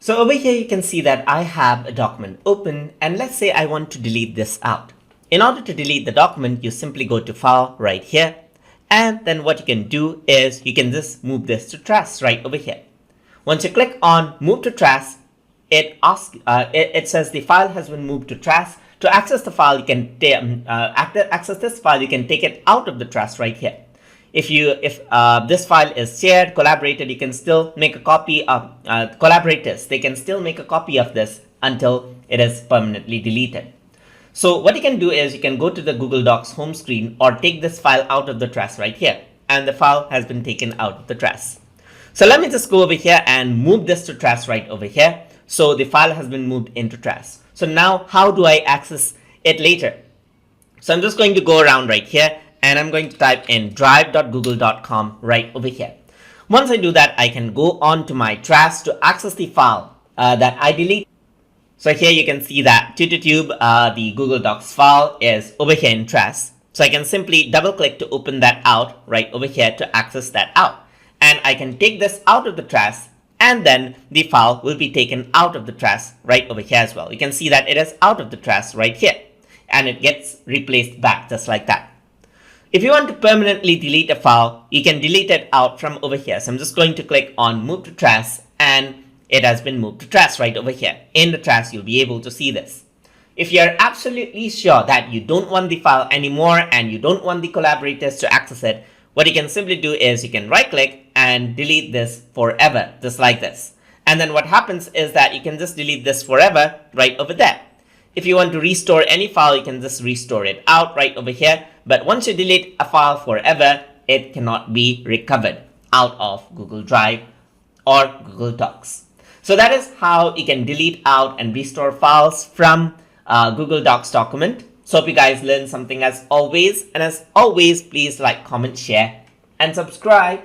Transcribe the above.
So over here you can see that I have a document open, and let's say I want to delete this out. In order to delete the document, you simply go to File right here, and then what you can do is you can just move this to trash right over here. Once you click on Move to Trash, it says the file has been moved to trash. To access the file, you can access this file. You can take it out of the trash right here. If this file is shared, collaborated, you can still make a copy of collaborators. They can still make a copy of this until it is permanently deleted. So what you can do is you can go to the Google Docs home screen or take this file out of the trash right here, and the file has been taken out of the trash. So let me just go over here and move this to trash right over here. So the file has been moved into trash. So now how do I access it later? So I'm just going to go around right here, and I'm going to type in drive.google.com right over here. Once I do that, I can go on to my trash to access the file that I delete. So here you can see that TutorTube, the Google Docs file is over here in trash. So I can simply double click to open that out right over here to access that out. And I can take this out of the trash, and then the file will be taken out of the trash right over here as well. You can see that it is out of the trash right here, and it gets replaced back just like that. If you want to permanently delete a file, you can delete it out from over here. So I'm just going to click on Move to Trash, and it has been moved to trash right over here. In the trash, you'll be able to see this. If you're absolutely sure that you don't want the file anymore and you don't want the collaborators to access it, what you can simply do is you can right click and delete this forever, just like this. And then what happens is that you can just delete this forever right over there. If you want to restore any file, you can just restore it out right over here. But once you delete a file forever, it cannot be recovered out of Google Drive or Google Docs. So that is how you can delete out and restore files from Google Docs document. So hope you guys learned something as always. And as always, please like, comment, share, and subscribe.